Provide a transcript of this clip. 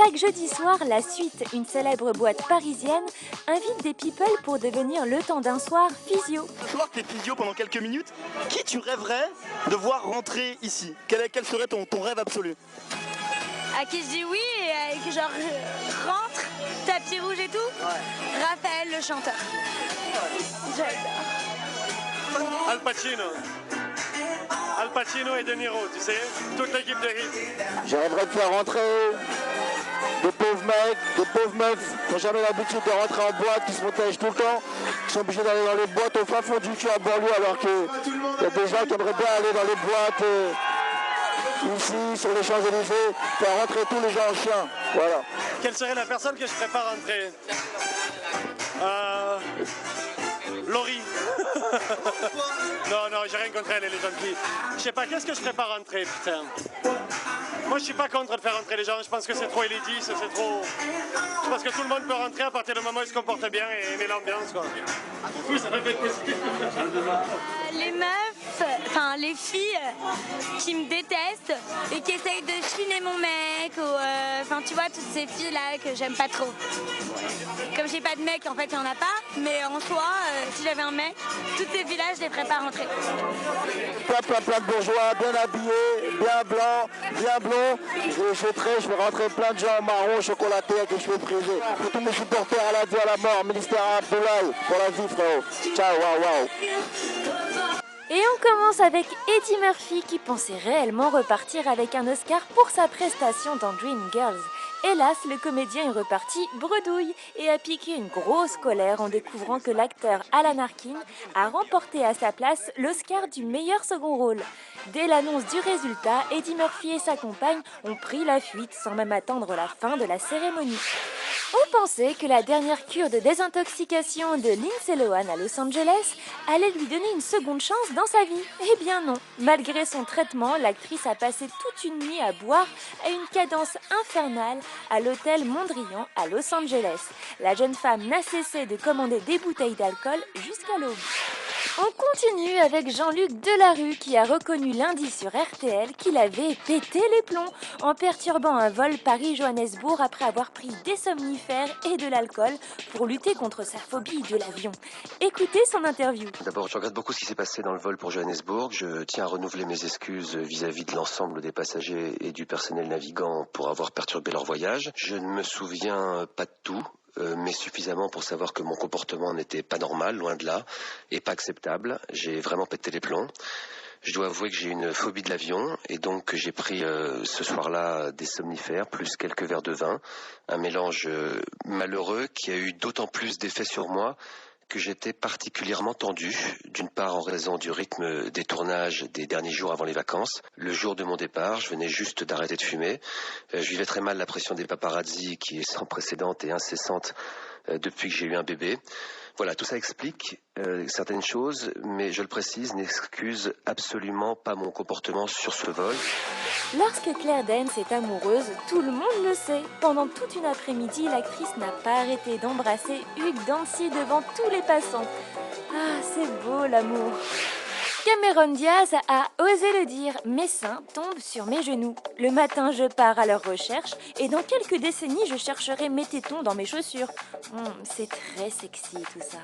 Chaque jeudi soir, La Suite, une célèbre boîte parisienne, invite des people pour devenir le temps d'un soir physio. Ce soir, t'es physio pendant quelques minutes. Qui tu rêverais de voir rentrer ici? Quel serait ton rêve absolu? À qui je dis oui et que genre rentre, tapis rouge et tout. Ouais. Raphaël le chanteur. J'adore. Al Pacino et De Niro, tu sais, toute l'équipe de Hit. J'aimerais faire rentrer des pauvres mecs, des pauvres meufs qui n'ont jamais l'habitude de rentrer en boîte, qui se protègent tout le temps, qui sont obligés d'aller dans les boîtes au fin fond du cul à banlieue, alors qu'il y a des gens qui aimeraient bien aller dans les boîtes ici, sur les Champs-Élysées, faire rentrer tous les gens en chien. Voilà. Quelle serait la personne que je ferais pas rentrer? Laurie. Non, j'ai rien contre elle, elle est gentille. Je sais pas, qu'est-ce que je ferais pas rentrer, putain? Moi, je suis pas contre de faire rentrer les gens. Je pense que c'est trop élitiste, c'est trop... Je pense que tout le monde peut rentrer à partir du moment où ils se comportent bien et aimer l'ambiance, quoi. Oui, ça fait possible. Les meufs, enfin les filles qui me détestent et qui essayent de chiner mon mec ou enfin tu vois toutes ces filles là que j'aime pas trop. Comme j'ai pas de mec en fait il y en a pas, mais en soi si j'avais un mec, toutes ces filles là je les ferais pas rentrer. Plein de bourgeois, bien habillés, bien blancs, bien blonds. Je vais rentrer plein de gens marrons, chocolatés avec les cheveux frisés. Pour tous mes supporters à la vie, à la mort, ministère Abdoulaye, pour la vie frérot. Ciao, waouh. Et on commence avec Eddie Murphy qui pensait réellement repartir avec un Oscar pour sa prestation dans Dreamgirls. Hélas, le comédien est reparti bredouille et a piqué une grosse colère en découvrant que l'acteur Alan Arkin a remporté à sa place l'Oscar du meilleur second rôle. Dès l'annonce du résultat, Eddie Murphy et sa compagne ont pris la fuite sans même attendre la fin de la cérémonie. On pensait que la dernière cure de désintoxication de Lindsay Lohan à Los Angeles allait lui donner une seconde chance dans sa vie. Eh bien non. Malgré son traitement, l'actrice a passé toute une nuit à boire à une cadence infernale à l'hôtel Mondrian à Los Angeles. La jeune femme n'a cessé de commander des bouteilles d'alcool jusqu'à l'aube. On continue avec Jean-Luc Delarue qui a reconnu lundi sur RTL qu'il avait pété les plombs en perturbant un vol Paris-Johannesburg après avoir pris des somnifères et de l'alcool pour lutter contre sa phobie de l'avion. Écoutez son interview. D'abord, je regrette beaucoup ce qui s'est passé dans le vol pour Johannesburg. Je tiens à renouveler mes excuses vis-à-vis de l'ensemble des passagers et du personnel navigant pour avoir perturbé leur voyage. Je ne me souviens pas de tout. Mais suffisamment pour savoir que mon comportement n'était pas normal, loin de là, et pas acceptable. J'ai vraiment pété les plombs. Je dois avouer que j'ai une phobie de l'avion, et donc j'ai pris ce soir-là des somnifères, plus quelques verres de vin, un mélange malheureux qui a eu d'autant plus d'effet sur moi que j'étais particulièrement tendu, d'une part en raison du rythme des tournages des derniers jours avant les vacances. Le jour de mon départ, je venais juste d'arrêter de fumer. Je vivais très mal la pression des paparazzi qui est sans précédent et incessante depuis que j'ai eu un bébé. Voilà, tout ça explique certaines choses, mais je le précise, n'excuse absolument pas mon comportement sur ce vol. Lorsque Claire Danes est amoureuse, tout le monde le sait. Pendant toute une après-midi, l'actrice n'a pas arrêté d'embrasser Hugh Dancy devant tous les passants. Ah, c'est beau l'amour. Cameron Diaz a osé le dire, mes seins tombent sur mes genoux. Le matin, je pars à leur recherche et dans quelques décennies, je chercherai mes tétons dans mes chaussures. C'est très sexy tout ça.